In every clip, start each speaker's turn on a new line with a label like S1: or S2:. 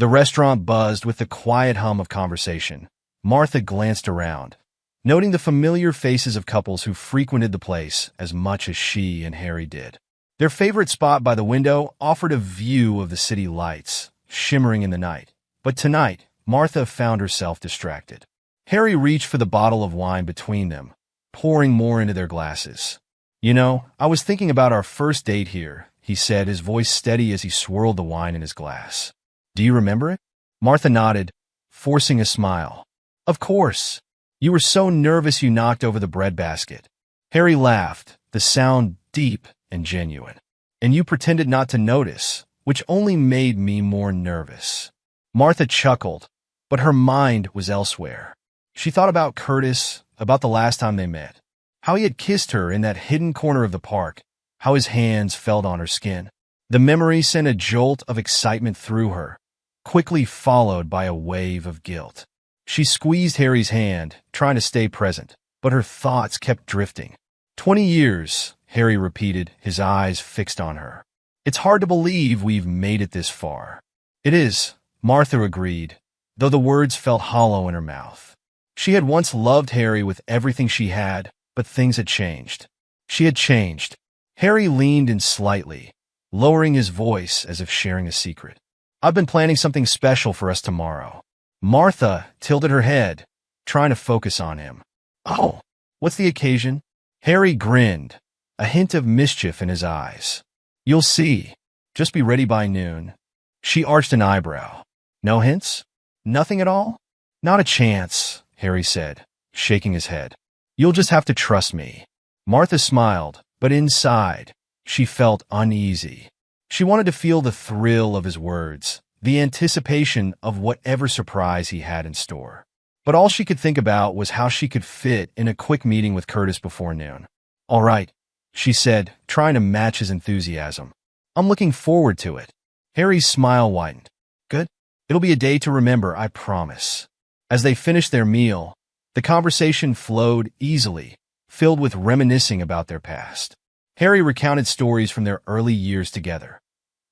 S1: The restaurant buzzed with the quiet hum of conversation. Martha glanced around, noting the familiar faces of couples who frequented the place as much as she and Harry did. Their favorite spot by the window offered a view of the city lights, shimmering in the night. But tonight, Martha found herself distracted. Harry reached for the bottle of wine between them, pouring more into their glasses. "You know, I was thinking about our first date here," he said, his voice steady as he swirled the wine in his glass. "Do you remember it?" Martha nodded, forcing a smile. "Of course. You were so nervous you knocked over the breadbasket." Harry laughed, the sound deep and genuine. "And you pretended not to notice, which only made me more nervous." Martha chuckled, but her mind was elsewhere. She thought about Curtis, about the last time they met, how he had kissed her in that hidden corner of the park, how his hands felt on her skin. The memory sent a jolt of excitement through her, quickly followed by a wave of guilt. She squeezed Harry's hand, trying to stay present, but her thoughts kept drifting. 20 years, Harry repeated, his eyes fixed on her. "It's hard to believe we've made it this far." "It is," Martha agreed, though the words felt hollow in her mouth. She had once loved Harry with everything she had, but things had changed. She had changed. Harry leaned in slightly, lowering his voice as if sharing a secret. "I've been planning something special for us tomorrow." Martha tilted her head, trying to focus on him. "Oh, what's the occasion?" Harry grinned, a hint of mischief in his eyes. "You'll see. Just be ready by noon." She arched an eyebrow. "No hints? Nothing at all?" "Not a chance," Harry said, shaking his head. "You'll just have to trust me." Martha smiled, but inside, she felt uneasy. She wanted to feel the thrill of his words, the anticipation of whatever surprise he had in store. But all she could think about was how she could fit in a quick meeting with Curtis before noon. "All right," she said, trying to match his enthusiasm. "I'm looking forward to it." Harry's smile widened. "Good. It'll be a day to remember, I promise." As they finished their meal, the conversation flowed easily, filled with reminiscing about their past. Harry recounted stories from their early years together,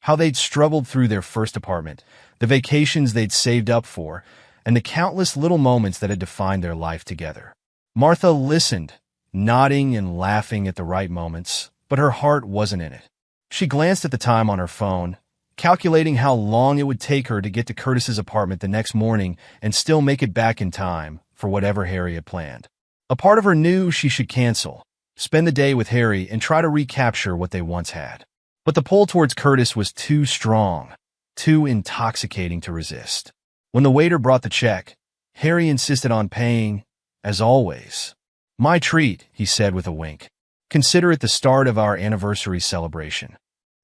S1: how they'd struggled through their first apartment, the vacations they'd saved up for, and the countless little moments that had defined their life together. Martha listened, nodding and laughing at the right moments, but her heart wasn't in it. She glanced at the time on her phone, calculating how long it would take her to get to Curtis's apartment the next morning and still make it back in time for whatever Harry had planned. A part of her knew she should cancel, spend the day with Harry, and try to recapture what they once had. But the pull towards Curtis was too strong, too intoxicating to resist. When the waiter brought the check, Harry insisted on paying, as always. "My treat," he said with a wink. "Consider it the start of our anniversary celebration."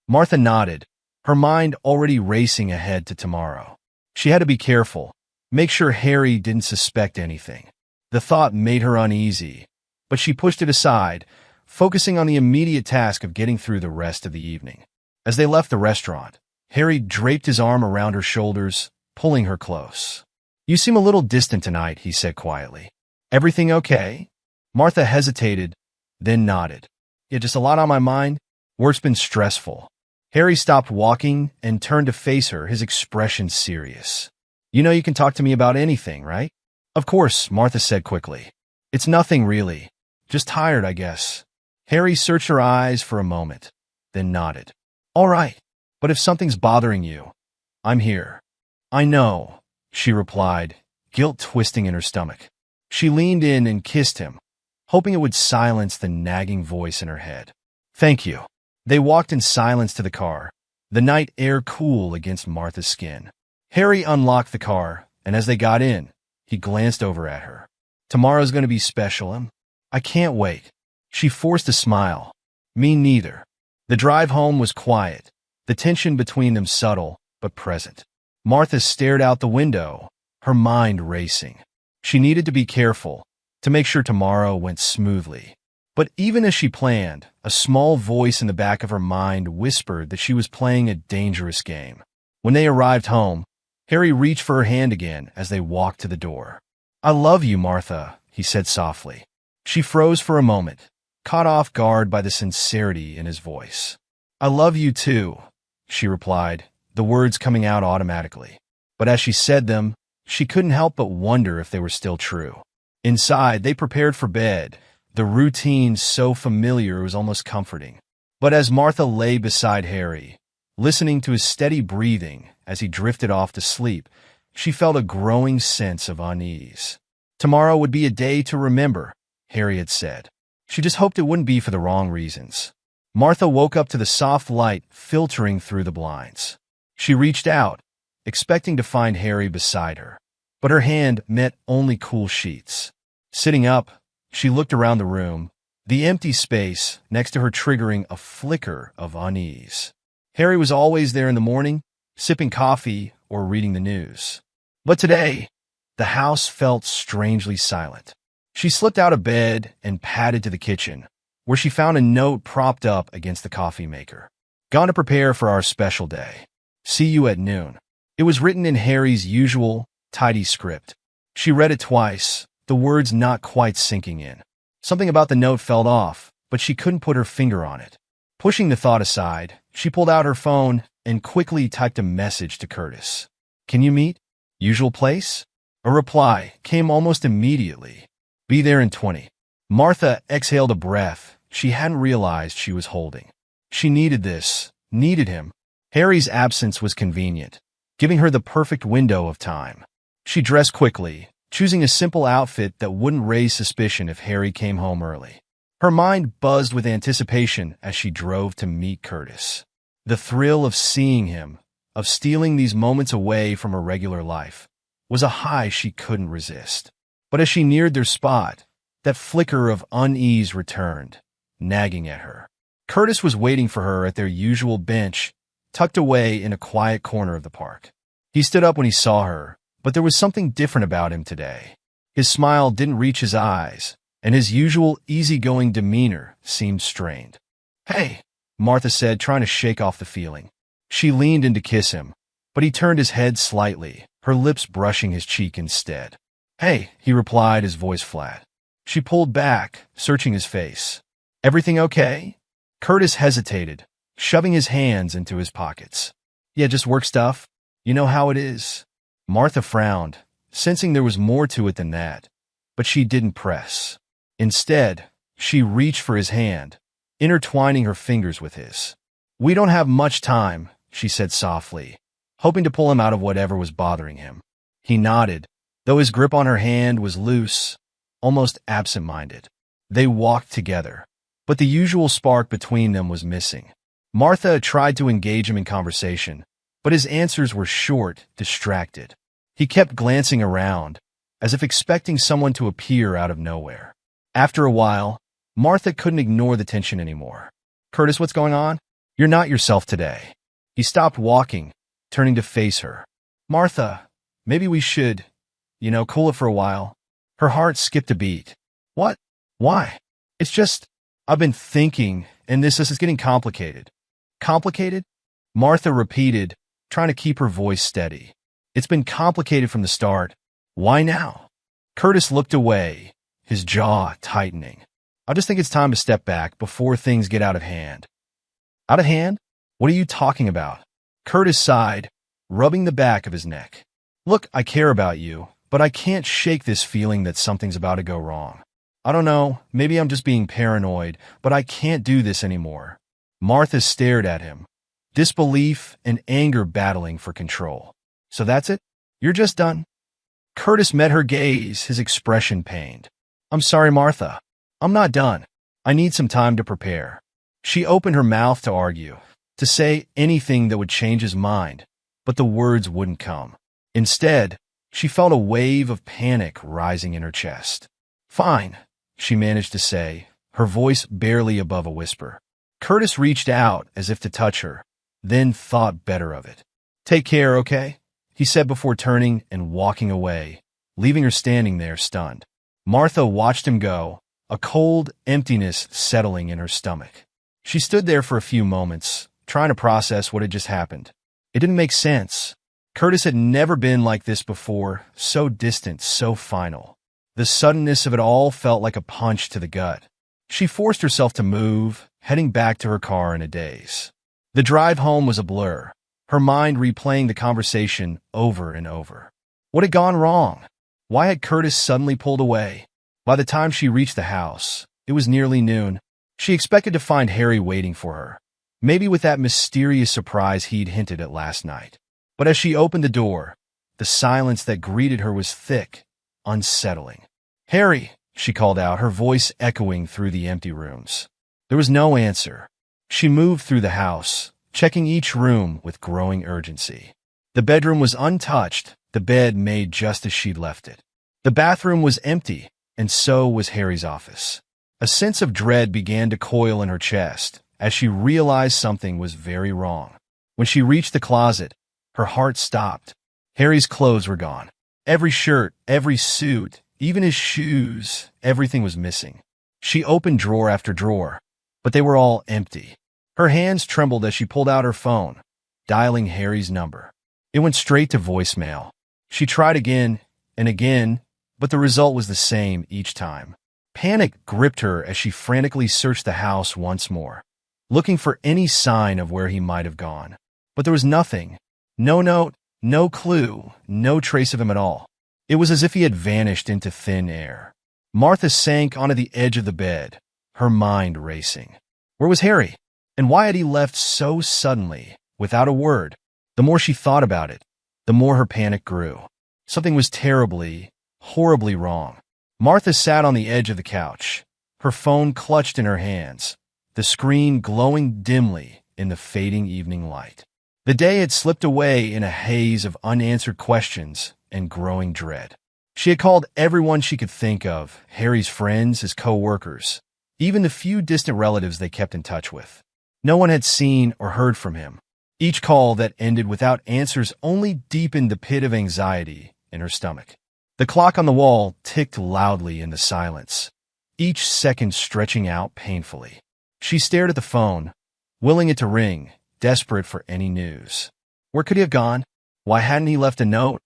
S1: Martha nodded, her mind already racing ahead to tomorrow. She had to be careful, make sure Harry didn't suspect anything. The thought made her uneasy, but she pushed it aside, focusing on the immediate task of getting through the rest of the evening. As they left the restaurant, Harry draped his arm around her shoulders, pulling her close. "You seem a little distant tonight," he said quietly. "Everything okay?" Martha hesitated, then nodded. "Yeah, just a lot on my mind. Work's been stressful." Harry stopped walking and turned to face her, his expression serious. "You know you can talk to me about anything, right?" "Of course," Martha said quickly. "It's nothing really. Just tired, I guess." Harry searched her eyes for a moment, then nodded. "All right, but if something's bothering you, I'm here." "I know," she replied, guilt twisting in her stomach. She leaned in and kissed him, hoping it would silence the nagging voice in her head. "Thank you." They walked in silence to the car, the night air cool against Martha's skin. Harry unlocked the car, and as they got in, he glanced over at her. "Tomorrow's going to be special. I can't wait." She forced a smile. "Me neither." The drive home was quiet, the tension between them subtle but present. Martha stared out the window, her mind racing. She needed to be careful, to make sure tomorrow went smoothly. But even as she planned, a small voice in the back of her mind whispered that she was playing a dangerous game. When they arrived home, Harry reached for her hand again as they walked to the door. "I love you, Martha," he said softly. She froze for a moment, caught off guard by the sincerity in his voice. "I love you too," she replied, the words coming out automatically. But as she said them, she couldn't help but wonder if they were still true. Inside, they prepared for bed, the routine so familiar it was almost comforting. But as Martha lay beside Harry, listening to his steady breathing as he drifted off to sleep, she felt a growing sense of unease. Tomorrow would be a day to remember, Harry had said. She just hoped it wouldn't be for the wrong reasons. Martha woke up to the soft light filtering through the blinds. She reached out, expecting to find Harry beside her, but her hand met only cool sheets. Sitting up, she looked around the room, the empty space next to her triggering a flicker of unease. Harry was always there in the morning, sipping coffee or reading the news. But today, the house felt strangely silent. She slipped out of bed and padded to the kitchen, where she found a note propped up against the coffee maker. Gone to prepare for our special day. See you at noon. It was written in Harry's usual, tidy script. She read it twice, the words not quite sinking in. Something about the note felt off, but she couldn't put her finger on it. Pushing the thought aside, she pulled out her phone and quickly typed a message to Curtis. Can you meet? Usual place? A reply came almost immediately. Be there in 20. Martha exhaled a breath she hadn't realized she was holding. She needed this, needed him. Harry's absence was convenient, giving her the perfect window of time. She dressed quickly, choosing a simple outfit that wouldn't raise suspicion if Harry came home early. Her mind buzzed with anticipation as she drove to meet Curtis. The thrill of seeing him, of stealing these moments away from her regular life, was a high she couldn't resist. But as she neared their spot, that flicker of unease returned, nagging at her. Curtis was waiting for her at their usual bench, tucked away in a quiet corner of the park. He stood up when he saw her, but there was something different about him today. His smile didn't reach his eyes, and his usual easygoing demeanor seemed strained. Hey, Martha said, trying to shake off the feeling. She leaned in to kiss him, but he turned his head slightly, her lips brushing his cheek instead. Hey, he replied, his voice flat. She pulled back, searching his face. Everything okay? Curtis hesitated, shoving his hands into his pockets. Yeah, just work stuff. You know how it is. Martha frowned, sensing there was more to it than that, but she didn't press. Instead, she reached for his hand, intertwining her fingers with his. We don't have much time, she said softly, hoping to pull him out of whatever was bothering him. He nodded, though his grip on her hand was loose, almost absent-minded. They walked together, but the usual spark between them was missing. Martha tried to engage him in conversation, but his answers were short, distracted. He kept glancing around, as if expecting someone to appear out of nowhere. After a while, Martha couldn't ignore the tension anymore. Curtis, what's going on? You're not yourself today. He stopped walking, turning to face her. Martha, maybe we should, cool it for a while. Her heart skipped a beat. What? Why? It's just, I've been thinking, and this is getting complicated. Complicated? Martha repeated, trying to keep her voice steady. It's been complicated from the start. Why now? Curtis looked away, his jaw tightening. I just think it's time to step back before things get out of hand. Out of hand? What are you talking about? Curtis sighed, rubbing the back of his neck. Look, I care about you, but I can't shake this feeling that something's about to go wrong. I don't know, maybe I'm just being paranoid, but I can't do this anymore. Martha stared at him, disbelief and anger battling for control. So that's it? You're just done? Curtis met her gaze, his expression pained. I'm sorry, Martha. I'm not done. I need some time to prepare. She opened her mouth to argue, to say anything that would change his mind, but the words wouldn't come. Instead, she felt a wave of panic rising in her chest. Fine, she managed to say, her voice barely above a whisper. Curtis reached out as if to touch her, then thought better of it. Take care, okay? He said before turning and walking away, leaving her standing there stunned. Martha watched him go, a cold emptiness settling in her stomach. She stood there for a few moments, trying to process what had just happened. It didn't make sense. Curtis had never been like this before, so distant, so final. The suddenness of it all felt like a punch to the gut. She forced herself to move, heading back to her car in a daze. The drive home was a blur. her mind replaying the conversation over and over. What had gone wrong? Why had Curtis suddenly pulled away? By the time she reached the house, it was nearly noon. She expected to find Harry waiting for her, maybe with that mysterious surprise he'd hinted at last night. But as she opened the door, the silence that greeted her was thick, unsettling. "Harry," she called out, her voice echoing through the empty rooms. There was no answer. She moved through the house, checking each room with growing urgency. The bedroom was untouched, the bed made just as she'd left it. The bathroom was empty, and so was Harry's office. A sense of dread began to coil in her chest as she realized something was very wrong. When she reached the closet, her heart stopped. Harry's clothes were gone. Every shirt, every suit, even his shoes, everything was missing. She opened drawer after drawer, but they were all empty. Her hands trembled as she pulled out her phone, dialing Harry's number. It went straight to voicemail. She tried again and again, but the result was the same each time. Panic gripped her as she frantically searched the house once more, looking for any sign of where he might have gone. But there was nothing. No note, no clue, no trace of him at all. It was as if he had vanished into thin air. Martha sank onto the edge of the bed, her mind racing. Where was Harry? And why had he left so suddenly, without a word? The more she thought about it, the more her panic grew. Something was terribly, horribly wrong. Martha sat on the edge of the couch, her phone clutched in her hands, the screen glowing dimly in the fading evening light. The day had slipped away in a haze of unanswered questions and growing dread. She had called everyone she could think of, Harry's friends, his co-workers, even the few distant relatives they kept in touch with. No one had seen or heard from him. Each call that ended without answers only deepened the pit of anxiety in her stomach. The clock on the wall ticked loudly in the silence, each second stretching out painfully. She stared at the phone, willing it to ring, desperate for any news. Where could he have gone? Why hadn't he left a note?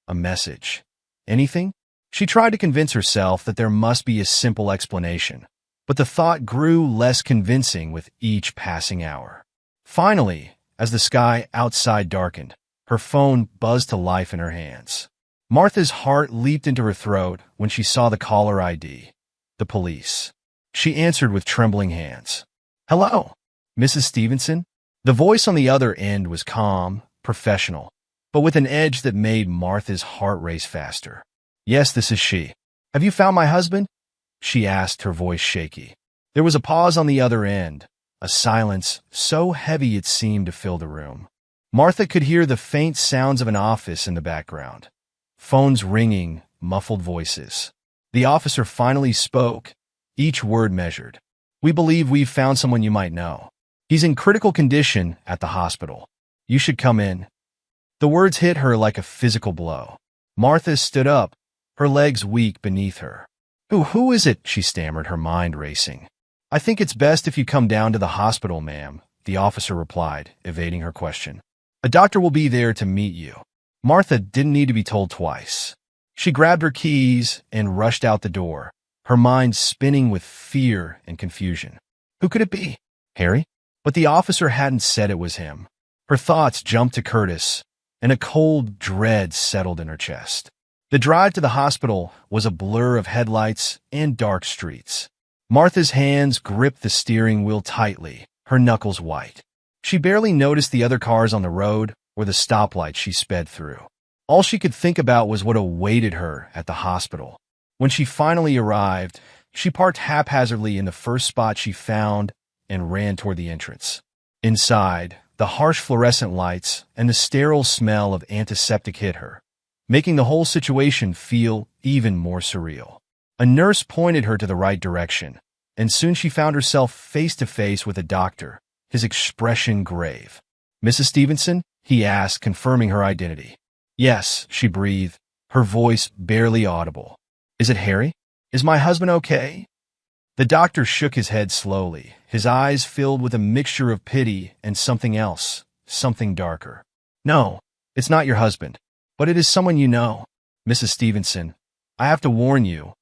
S1: A message? Anything? She tried to convince herself that there must be a simple explanation, but the thought grew less convincing with each passing hour. Finally, as the sky outside darkened, her phone buzzed to life in her hands. Martha's heart leaped into her throat when she saw the caller ID, the police. She answered with trembling hands. "Hello, Mrs. Stevenson?" The voice on the other end was calm, professional, but with an edge that made Martha's heart race faster. "Yes, this is she. Have you found my husband?" she asked, her voice shaky. There was a pause on the other end, a silence so heavy it seemed to fill the room. Martha could hear the faint sounds of an office in the background. Phones ringing, muffled voices. The officer finally spoke, each word measured. "We believe we've found someone you might know. He's in critical condition at the hospital. You should come in." The words hit her like a physical blow. Martha stood up, her legs weak beneath her. Who is it?" she stammered, her mind racing. "I think it's best if you come down to the hospital, ma'am," the officer replied, evading her question. "A doctor will be there to meet you." Martha didn't need to be told twice. She grabbed her keys and rushed out the door, her mind spinning with fear and confusion. Who could it be? Harry? But the officer hadn't said it was him. Her thoughts jumped to Curtis, and a cold dread settled in her chest. The drive to the hospital was a blur of headlights and dark streets. Martha's hands gripped the steering wheel tightly, her knuckles white. She barely noticed the other cars on the road or the stoplight she sped through. All she could think about was what awaited her at the hospital. When she finally arrived, she parked haphazardly in the first spot she found and ran toward the entrance. Inside, the harsh fluorescent lights and the sterile smell of antiseptic hit her, making the whole situation feel even more surreal. A nurse pointed her to the right direction, and soon she found herself face to face with a doctor, his expression grave. "Mrs. Stevenson?" he asked, confirming her identity. "Yes," she breathed, her voice barely audible. "Is it Harry? Is my husband okay?" The doctor shook his head slowly, his eyes filled with a mixture of pity and something else, something darker. "No, it's not your husband, but it is someone you know. Mrs. Stevenson, I have to warn you,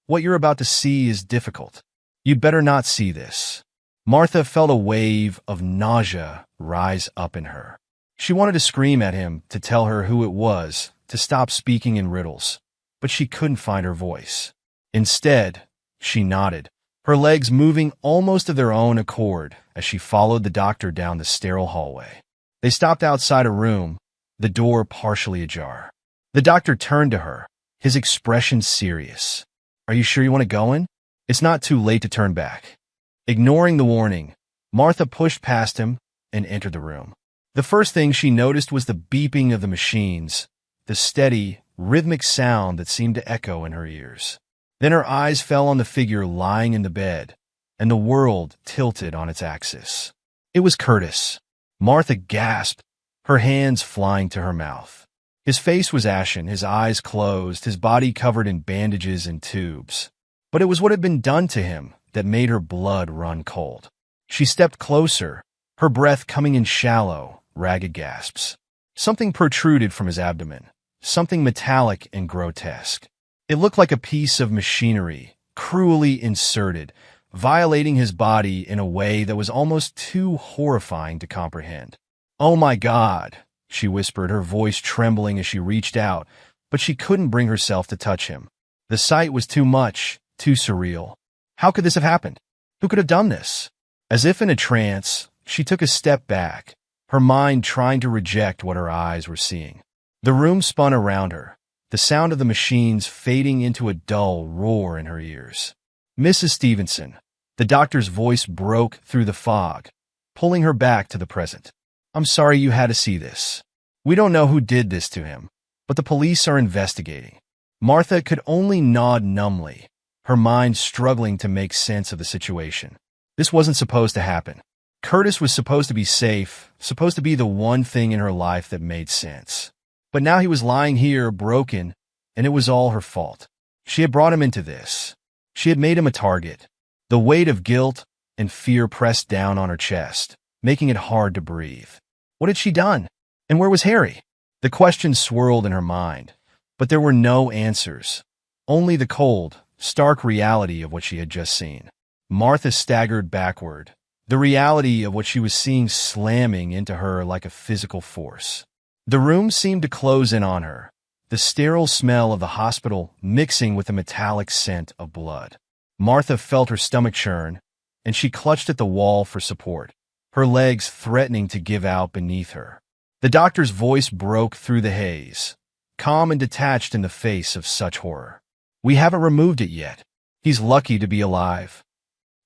S1: what you're about to see is difficult. You'd better not see this." Martha felt a wave of nausea rise up in her. She wanted to scream at him, to tell her who it was, to stop speaking in riddles, but she couldn't find her voice. Instead, she nodded, her legs moving almost of their own accord as she followed the doctor down the sterile hallway. They stopped outside a room, the door partially ajar. The doctor turned to her, his expression serious. "Are you sure you want to go in? It's not too late to turn back." Ignoring the warning, Martha pushed past him and entered the room. The first thing she noticed was the beeping of the machines, the steady, rhythmic sound that seemed to echo in her ears. Then her eyes fell on the figure lying in the bed, and the world tilted on its axis. It was Curtis. Martha gasped, her hands flying to her mouth. His face was ashen, his eyes closed, his body covered in bandages and tubes. But it was what had been done to him that made her blood run cold. She stepped closer, her breath coming in shallow, ragged gasps. Something protruded from his abdomen, something metallic and grotesque. It looked like a piece of machinery, cruelly inserted, violating his body in a way that was almost too horrifying to comprehend. "Oh my God," she whispered, her voice trembling as she reached out, but she couldn't bring herself to touch him. The sight was too much, too surreal. How could this have happened? Who could have done this? As if in a trance, she took a step back, her mind trying to reject what her eyes were seeing. The room spun around her, the sound of the machines fading into a dull roar in her ears. "Mrs. Stevenson," the doctor's voice broke through the fog, pulling her back to the present. "I'm sorry you had to see this. We don't know who did this to him, but the police are investigating." Martha could only nod numbly, her mind struggling to make sense of the situation. This wasn't supposed to happen. Curtis was supposed to be safe, supposed to be the one thing in her life that made sense. But now he was lying here, broken, and it was all her fault. She had brought him into this. She had made him a target. The weight of guilt and fear pressed down on her chest, making it hard to breathe. What had she done? And where was Harry? The questions swirled in her mind, but there were no answers. Only the cold, stark reality of what she had just seen. Martha staggered backward, the reality of what she was seeing slamming into her like a physical force. The room seemed to close in on her, the sterile smell of the hospital mixing with the metallic scent of blood. Martha felt her stomach churn, and she clutched at the wall for support, her legs threatening to give out beneath her. The doctor's voice broke through the haze, calm and detached in the face of such horror. "We haven't removed it yet. He's lucky to be alive."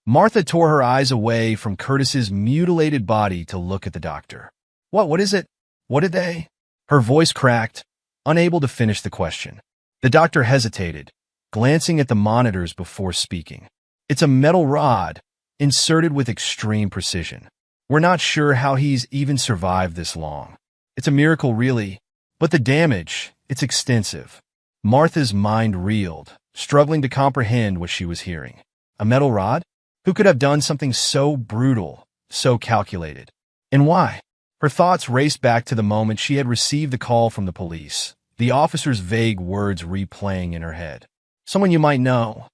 S1: Martha tore her eyes away from Curtis's mutilated body to look at the doctor. What is it? What did they?" Her voice cracked, unable to finish the question. The doctor hesitated, glancing at the monitors before speaking. "It's a metal rod, inserted with extreme precision. We're not sure how he's even survived this long. It's a miracle, really, but the damage, it's extensive." Martha's mind reeled, struggling to comprehend what she was hearing. A metal rod? Who could have done something so brutal, so calculated? And why? Her thoughts raced back to the moment she had received the call from the police, the officer's vague words replaying in her head. "Someone you might know.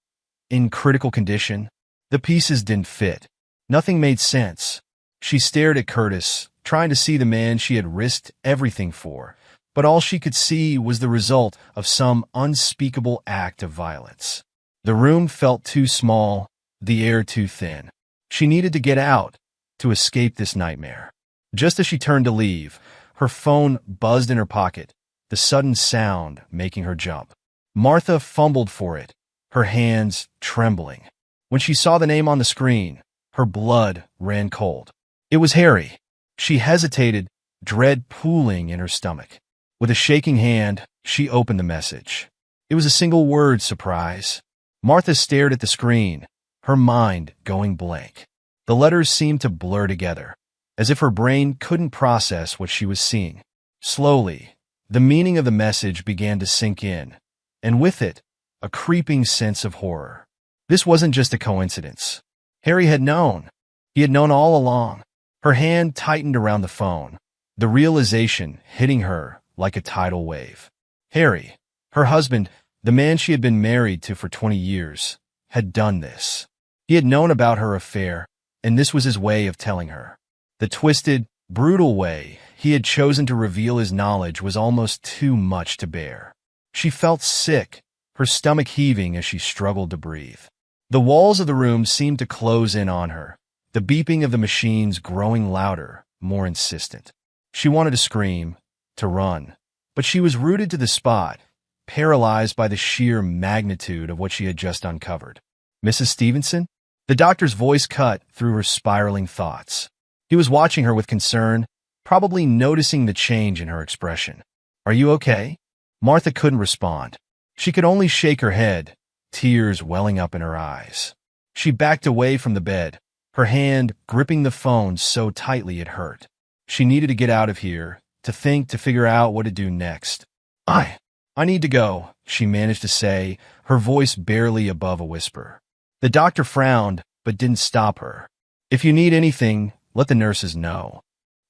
S1: In critical condition." The pieces didn't fit. Nothing made sense. She stared at Curtis, trying to see the man she had risked everything for, but all she could see was the result of some unspeakable act of violence. The room felt too small, the air too thin. She needed to get out, to escape this nightmare. Just as she turned to leave, her phone buzzed in her pocket, the sudden sound making her jump. Martha fumbled for it, her hands trembling. When she saw the name on the screen, her blood ran cold. It was Harry. She hesitated, dread pooling in her stomach. With a shaking hand, she opened the message. It was a single word, surprise. Martha stared at the screen, her mind going blank. The letters seemed to blur together, as if her brain couldn't process what she was seeing. Slowly, the meaning of the message began to sink in, and with it, a creeping sense of horror. This wasn't just a coincidence. Harry had known. He had known all along. Her hand tightened around the phone, the realization hitting her like a tidal wave. Harry, her husband, the man she had been married to for 20 years, had done this. He had known about her affair, and this was his way of telling her. The twisted, brutal way he had chosen to reveal his knowledge was almost too much to bear. She felt sick, her stomach heaving as she struggled to breathe. The walls of the room seemed to close in on her, the beeping of the machines growing louder, more insistent. She wanted to scream, to run, but she was rooted to the spot, paralyzed by the sheer magnitude of what she had just uncovered. "Mrs. Stevenson?" The doctor's voice cut through her spiraling thoughts. He was watching her with concern, probably noticing the change in her expression. "Are you okay?" Martha couldn't respond. She could only shake her head, tears welling up in her eyes. She backed away from the bed, her hand gripping the phone so tightly it hurt. She needed to get out of here, to think, to figure out what to do next. I need to go," she managed to say, her voice barely above a whisper. The doctor frowned, but didn't stop her. "If you need anything, let the nurses know."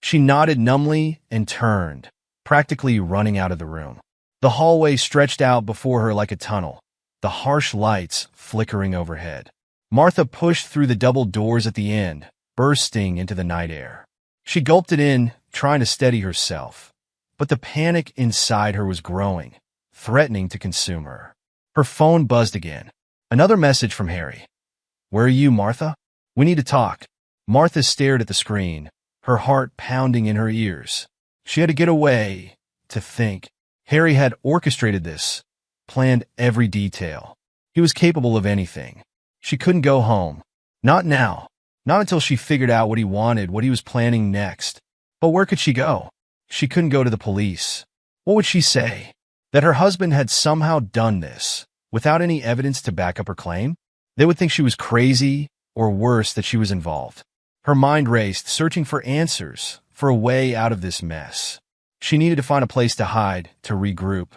S1: She nodded numbly and turned, practically running out of the room. The hallway stretched out before her like a tunnel, the harsh lights flickering overhead. Martha pushed through the double doors at the end, bursting into the night air. She gulped it in, trying to steady herself. But the panic inside her was growing, threatening to consume her. Her phone buzzed again. Another message from Harry. "Where are you, Martha? We need to talk." Martha stared at the screen, her heart pounding in her ears. She had to get away, to think. Harry had orchestrated this, planned every detail. He was capable of anything. She couldn't go home. Not now. Not until she figured out what he wanted, what he was planning next. But where could she go? She couldn't go to the police. What would she say? That her husband had somehow done this, without any evidence to back up her claim? They would think she was crazy, or worse, that she was involved. Her mind raced, searching for answers, for a way out of this mess. She needed to find a place to hide, to regroup.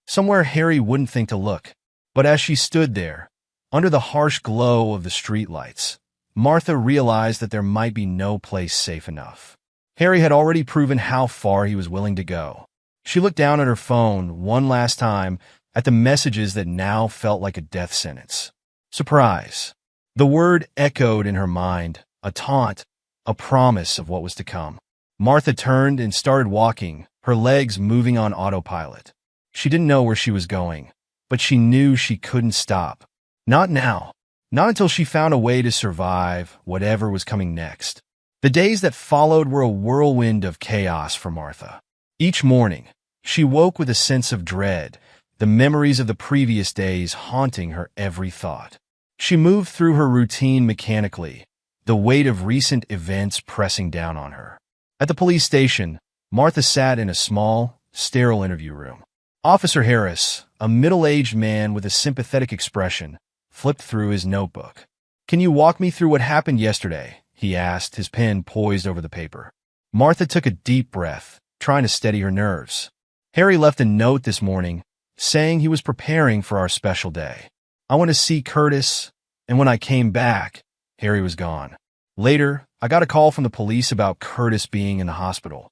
S1: Somewhere Harry wouldn't think to look. But as she stood there, under the harsh glow of the streetlights, Martha realized that there might be no place safe enough. Harry had already proven how far he was willing to go. She looked down at her phone one last time, at the messages that now felt like a death sentence. Surprise. The word echoed in her mind, a taunt, a promise of what was to come. Martha turned and started walking, her legs moving on autopilot. She didn't know where she was going, but she knew she couldn't stop. Not now. Not until she found a way to survive whatever was coming next. The days that followed were a whirlwind of chaos for Martha. Each morning, she woke with a sense of dread, the memories of the previous days haunting her every thought. She moved through her routine mechanically, the weight of recent events pressing down on her. At the police station, Martha sat in a small, sterile interview room. Officer Harris, a middle-aged man with a sympathetic expression, flipped through his notebook. "Can you walk me through what happened yesterday?" he asked, his pen poised over the paper. Martha took a deep breath, trying to steady her nerves. "Harry left a note this morning, saying he was preparing for our special day. I went to see Curtis, and when I came back, Harry was gone. Later, I got a call from the police about Curtis being in the hospital."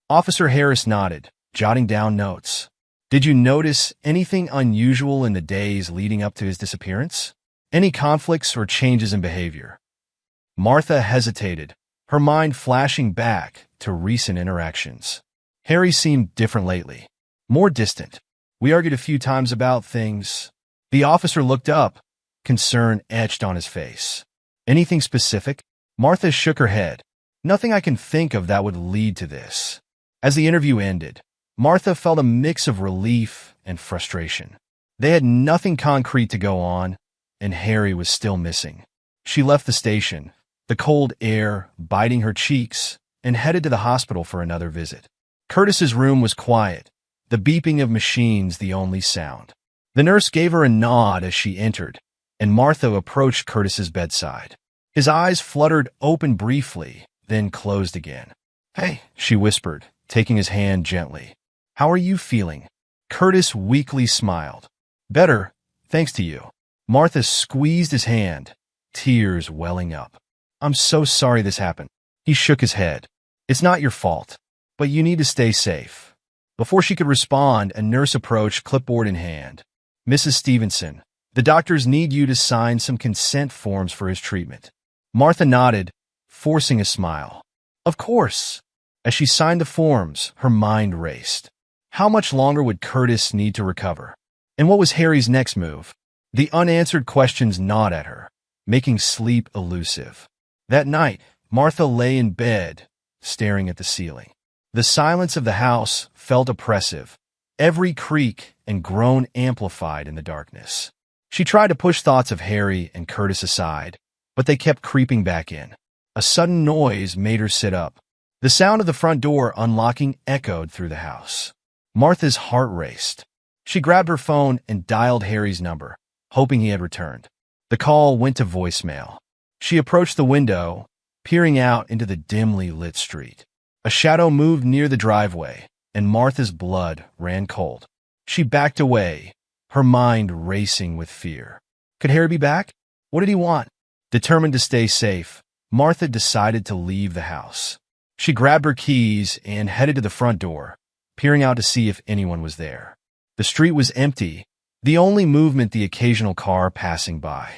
S1: Officer Harris nodded, jotting down notes. "Did you notice anything unusual in the days leading up to his disappearance? Any conflicts or changes in behavior?" Martha hesitated, her mind flashing back to recent interactions. Harry seemed different lately, more distant. "We argued a few times about things." The officer looked up, concern etched on his face. "Anything specific?" Martha shook her head. "Nothing I can think of that would lead to this." As the interview ended, Martha felt a mix of relief and frustration. They had nothing concrete to go on, and Harry was still missing. She left the station, the cold air biting her cheeks, and headed to the hospital for another visit. Curtis's room was quiet, the beeping of machines the only sound. The nurse gave her a nod as she entered, and Martha approached Curtis's bedside. His eyes fluttered open briefly, then closed again. "Hey," she whispered, taking his hand gently. "How are you feeling?" Curtis weakly smiled. "Better, thanks to you." Martha squeezed his hand, tears welling up. "I'm so sorry this happened." He shook his head. "It's not your fault, but you need to stay safe." Before she could respond, a nurse approached, clipboard in hand. "Mrs. Stevenson, the doctors need you to sign some consent forms for his treatment." Martha nodded, forcing a smile. "Of course." As she signed the forms, her mind raced. How much longer would Curtis need to recover? And what was Harry's next move? The unanswered questions gnawed at her, making sleep elusive. That night, Martha lay in bed, staring at the ceiling. The silence of the house felt oppressive, every creak and groan amplified in the darkness. She tried to push thoughts of Harry and Curtis aside, but they kept creeping back in. A sudden noise made her sit up. The sound of the front door unlocking echoed through the house. Martha's heart raced. She grabbed her phone and dialed Harry's number, hoping he had returned. The call went to voicemail. She approached the window, peering out into the dimly lit street. A shadow moved near the driveway, and Martha's blood ran cold. She backed away, her mind racing with fear. Could Harry be back? What did he want? Determined to stay safe, Martha decided to leave the house. She grabbed her keys and headed to the front door, peering out to see if anyone was there. The street was empty, the only movement the occasional car passing by.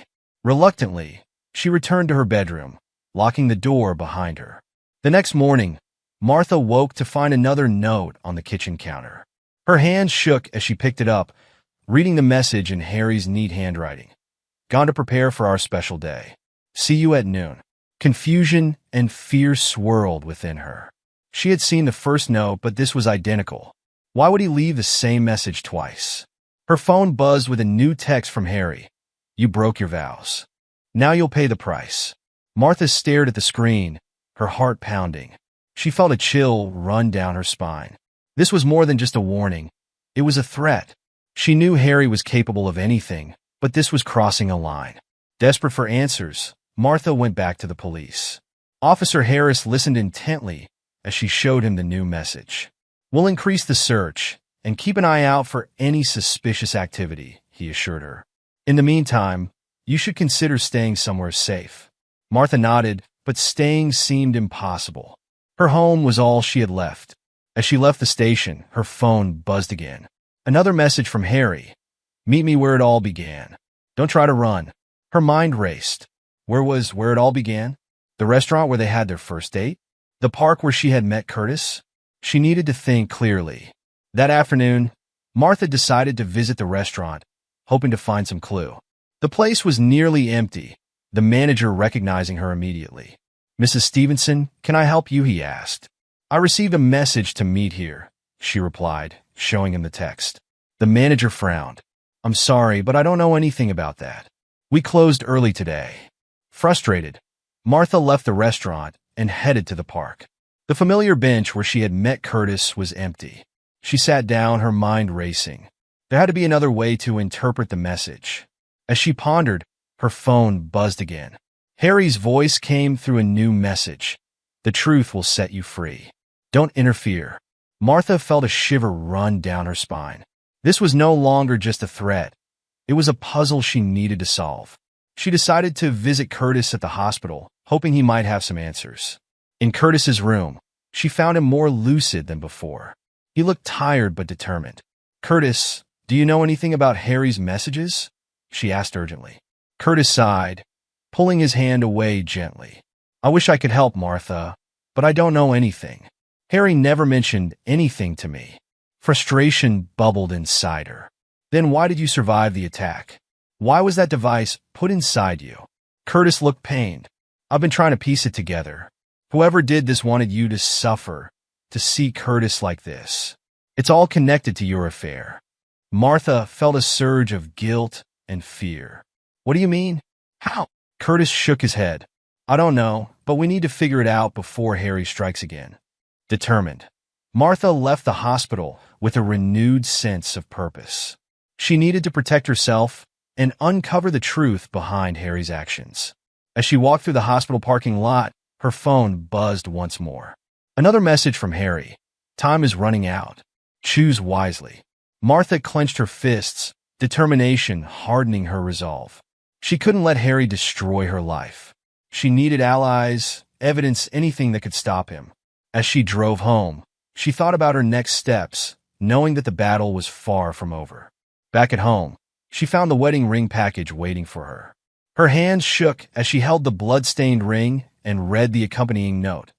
S1: Reluctantly, she returned to her bedroom, locking the door behind her. The next morning, Martha woke to find another note on the kitchen counter. Her hands shook as she picked it up, reading the message in Harry's neat handwriting. Gone to prepare for our special day. See you at noon. Confusion and fear swirled within her. She had seen the first note, but this was identical. Why would he leave the same message twice? Her phone buzzed with a new text from Harry. You broke your vows. Now you'll pay the price. Martha stared at the screen, her heart pounding. She felt a chill run down her spine. This was more than just a warning. It was a threat. She knew Harry was capable of anything, but this was crossing a line. Desperate for answers, Martha went back to the police. Officer Harris listened intently as she showed him the new message. We'll increase the search and keep an eye out for any suspicious activity, he assured her. In the meantime, you should consider staying somewhere safe. Martha nodded, but staying seemed impossible. Her home was all she had left. As she left the station, her phone buzzed again. Another message from Harry. Meet me where it all began. Don't try to run. Her mind raced. Where it all began? The restaurant where they had their first date? The park where she had met Curtis? She needed to think clearly. That afternoon, Martha decided to visit the restaurant, hoping to find some clue. The place was nearly empty, the manager recognizing her immediately. Mrs. Stevenson, can I help you? He asked. I received a message to meet here, she replied, showing him the text. The manager frowned. I'm sorry, but I don't know anything about that. We closed early today. Frustrated, Martha left the restaurant and headed to the park. The familiar bench where she had met Curtis was empty. She sat down, her mind racing. There had to be another way to interpret the message. As she pondered, her phone buzzed again. Harry's voice came through a new message. The truth will set you free. Don't interfere. Martha felt a shiver run down her spine. This was no longer just a threat. It was a puzzle she needed to solve. She decided to visit Curtis at the hospital, hoping he might have some answers. In Curtis's room, she found him more lucid than before. He looked tired but determined. Curtis, do you know anything about Harry's messages? She asked urgently. Curtis sighed, pulling his hand away gently. I wish I could help, Martha, but I don't know anything. Harry never mentioned anything to me. Frustration bubbled inside her. Then why did you survive the attack? Why was that device put inside you? Curtis looked pained. I've been trying to piece it together. Whoever did this wanted you to suffer, to see Curtis like this. It's all connected to your affair. Martha felt a surge of guilt and fear. What do you mean? How? Curtis shook his head. I don't know, but we need to figure it out before Harry strikes again. Determined, Martha left the hospital with a renewed sense of purpose. She needed to protect herself and uncover the truth behind Harry's actions. As she walked through the hospital parking lot, her phone buzzed once more. Another message from Harry. Time is running out. Choose wisely. Martha clenched her fists, determination hardening her resolve. She couldn't let Harry destroy her life. She needed allies, evidence, anything that could stop him. As she drove home, she thought about her next steps, knowing that the battle was far from over. Back at home, she found the wedding ring package waiting for her. Her hands shook as she held the blood-stained ring and read the accompanying note.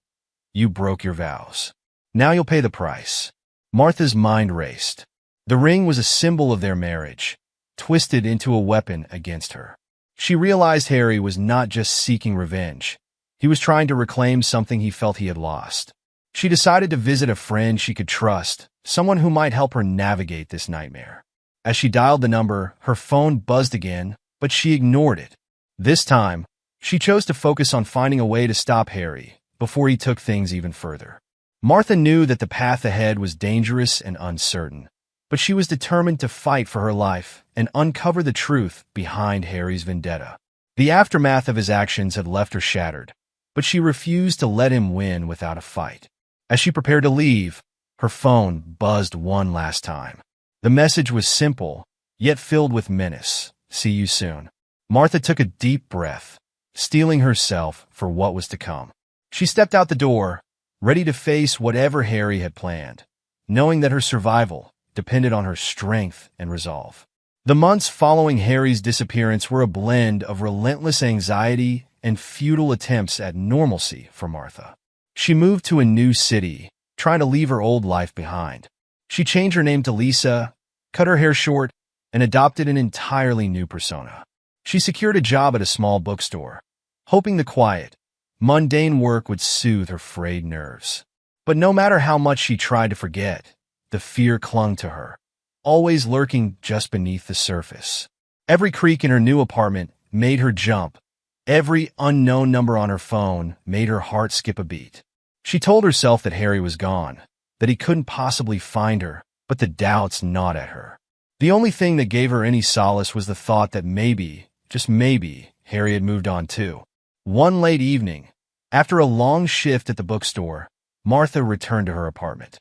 S1: You broke your vows. Now you'll pay the price." Martha's mind raced. The ring was a symbol of their marriage, twisted into a weapon against her. She realized Harry was not just seeking revenge. He was trying to reclaim something he felt he had lost. She decided to visit a friend she could trust, someone who might help her navigate this nightmare. As she dialed the number, her phone buzzed again, but she ignored it. This time, she chose to focus on finding a way to stop Harry before he took things even further. Martha knew that the path ahead was dangerous and uncertain, but she was determined to fight for her life and uncover the truth behind Harry's vendetta. The aftermath of his actions had left her shattered, but she refused to let him win without a fight. As she prepared to leave, her phone buzzed one last time. The message was simple, yet filled with menace. "See you soon." Martha took a deep breath, steeling herself for what was to come. She stepped out the door, ready to face whatever Harry had planned, knowing that her survival depended on her strength and resolve. The months following Harry's disappearance were a blend of relentless anxiety and futile attempts at normalcy for Martha. She moved to a new city, trying to leave her old life behind. She changed her name to Lisa, cut her hair short, and adopted an entirely new persona. She secured a job at a small bookstore, hoping the quiet, mundane work would soothe her frayed nerves. But no matter how much she tried to forget, the fear clung to her, always lurking just beneath the surface. Every creak in her new apartment made her jump. Every unknown number on her phone made her heart skip a beat. She told herself that Harry was gone, that he couldn't possibly find her, but the doubts gnawed at her. The only thing that gave her any solace was the thought that maybe, just maybe, Harry had moved on too. One late evening, after a long shift at the bookstore, Martha returned to her apartment.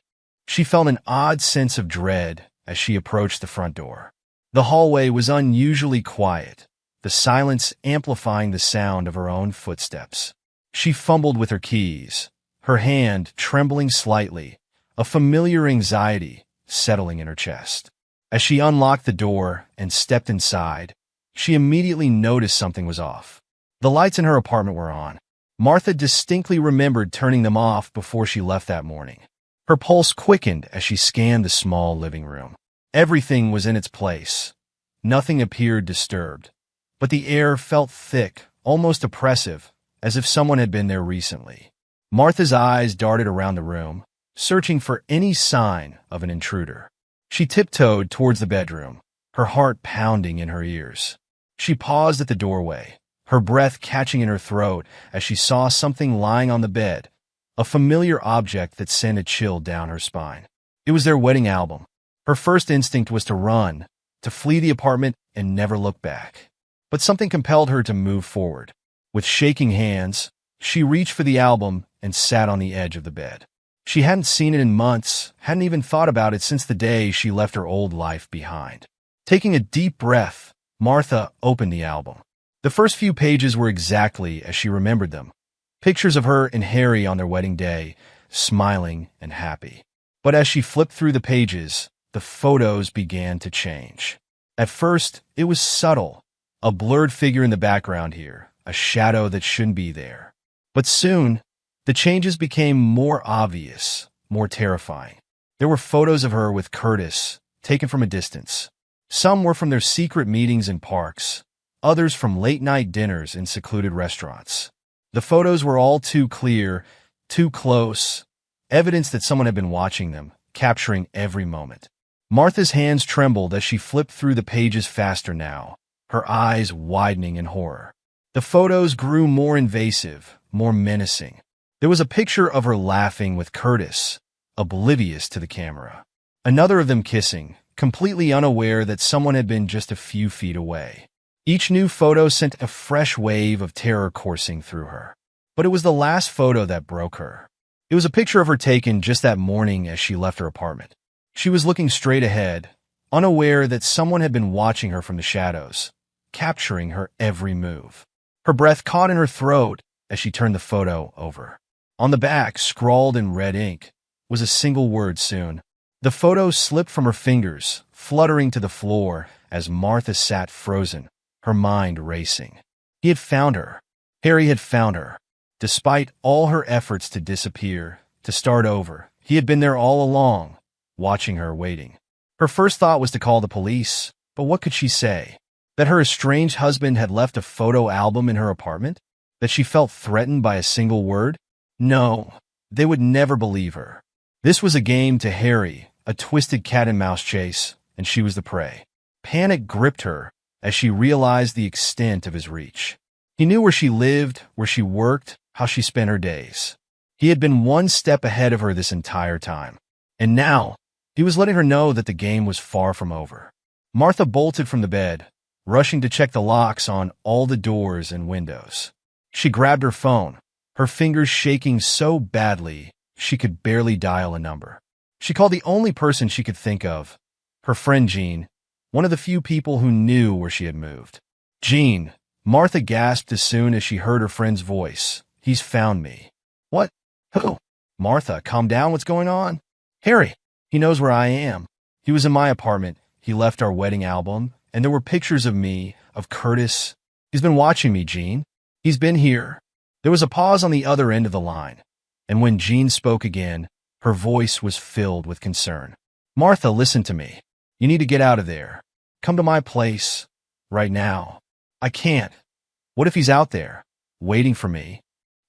S1: She felt an odd sense of dread as she approached the front door. The hallway was unusually quiet, the silence amplifying the sound of her own footsteps. She fumbled with her keys, her hand trembling slightly, a familiar anxiety settling in her chest. As she unlocked the door and stepped inside, she immediately noticed something was off. The lights in her apartment were on. Martha distinctly remembered turning them off before she left that morning. Her pulse quickened as she scanned the small living room. Everything was in its place. Nothing appeared disturbed, but the air felt thick, almost oppressive, as if someone had been there recently. Martha's eyes darted around the room, searching for any sign of an intruder. She tiptoed towards the bedroom, her heart pounding in her ears. She paused at the doorway, her breath catching in her throat as she saw something lying on the bed, a familiar object that sent a chill down her spine. It was their wedding album. Her first instinct was to run, to flee the apartment and never look back. But something compelled her to move forward. With shaking hands, she reached for the album and sat on the edge of the bed. She hadn't seen it in months, hadn't even thought about it since the day she left her old life behind. Taking a deep breath, Martha opened the album. The first few pages were exactly as she remembered them. Pictures of her and Harry on their wedding day, smiling and happy. But as she flipped through the pages, the photos began to change. At first, it was subtle, a blurred figure in the background here, a shadow that shouldn't be there. But soon, the changes became more obvious, more terrifying. There were photos of her with Curtis, taken from a distance. Some were from their secret meetings in parks, others from late-night dinners in secluded restaurants. The photos were all too clear, too close, evidence that someone had been watching them, capturing every moment. Martha's hands trembled as she flipped through the pages faster now, her eyes widening in horror. The photos grew more invasive, more menacing. There was a picture of her laughing with Curtis, oblivious to the camera. Another of them kissing, completely unaware that someone had been just a few feet away. Each new photo sent a fresh wave of terror coursing through her. But it was the last photo that broke her. It was a picture of her taken just that morning as she left her apartment. She was looking straight ahead, unaware that someone had been watching her from the shadows, capturing her every move. Her breath caught in her throat as she turned the photo over. On the back, scrawled in red ink, was a single word: soon. The photo slipped from her fingers, fluttering to the floor as Martha sat frozen, her mind racing. He had found her. Harry had found her. Despite all her efforts to disappear, to start over, He had been there all along, watching her, waiting. Her first thought was to call the police, but what could she say? That her estranged husband had left a photo album in her apartment? That she felt threatened by a single word? No, they would never believe her. This was a game to Harry, a twisted cat-and-mouse chase, and she was the prey. Panic gripped her as she realized the extent of his reach. He knew where she lived, where she worked, how she spent her days. He had been one step ahead of her this entire time. And now, he was letting her know that the game was far from over. Martha bolted from the bed, rushing to check the locks on all the doors and windows. She grabbed her phone, her fingers shaking so badly she could barely dial a number. She called the only person she could think of, her friend Jean, one of the few people who knew where she had moved. "Jean," Martha gasped as soon as she heard her friend's voice. "He's found me." "What? Who?" "Martha, calm down. What's going on?" "Harry. He knows where I am. He was in my apartment. He left our wedding album, and there were pictures of me, of Curtis. He's been watching me, Jean. He's been here." There was a pause on the other end of the line, and when Jean spoke again, her voice was filled with concern. "Martha, listen to me. You need to get out of there. Come to my place. Right now." "I can't." "What if he's out there, waiting for me?"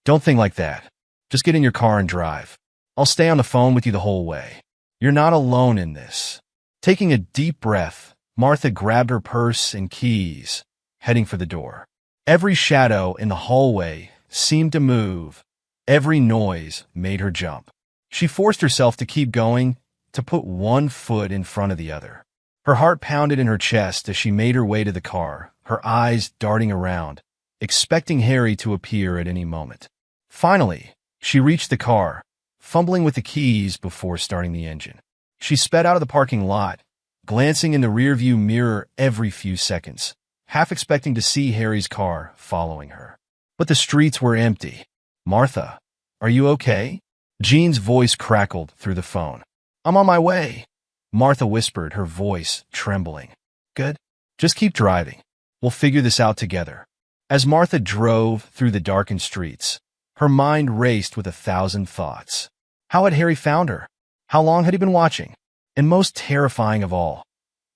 S1: "Don't think like that. Just get in your car and drive. I'll stay on the phone with you the whole way. You're not alone in this." Taking a deep breath, Martha grabbed her purse and keys, heading for the door. Every shadow in the hallway seemed to move. Every noise made her jump. She forced herself to keep going, to put one foot in front of the other. Her heart pounded in her chest as she made her way to the car, her eyes darting around, expecting Harry to appear at any moment. Finally, she reached the car, fumbling with the keys before starting the engine. She sped out of the parking lot, glancing in the rearview mirror every few seconds, half expecting to see Harry's car following her. But the streets were empty. "Martha, are you okay?" Jean's voice crackled through the phone. "I'm on my way," Martha whispered, her voice trembling. "Good. Just keep driving. We'll figure this out together." As Martha drove through the darkened streets, her mind raced with 1,000 thoughts. How had Harry found her? How long had he been watching? And most terrifying of all,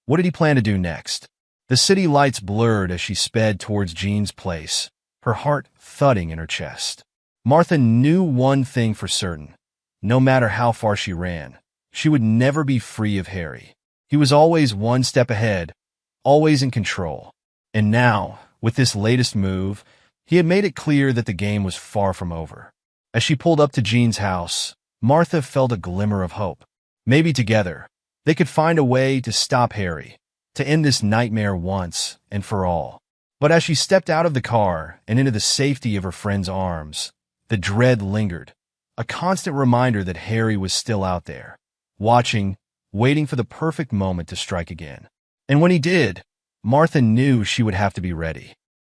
S1: what did he plan to do next? The city lights blurred as she sped towards Jean's place, her heart thudding in her chest. Martha knew one thing for certain. No matter how far she ran, she would never be free of Harry. He was always one step ahead, always in control. And now, with this latest move, he had made it clear that the game was far from over. As she pulled up to Jean's house, Martha felt a glimmer of hope. Maybe together, they could find a way to stop Harry, to end this nightmare once and for all. But as she stepped out of the car and into the safety of her friend's arms, the dread lingered, a constant reminder that Harry was still out there, watching, waiting for the perfect moment to strike again. And when he did, Martha knew she would have to be ready.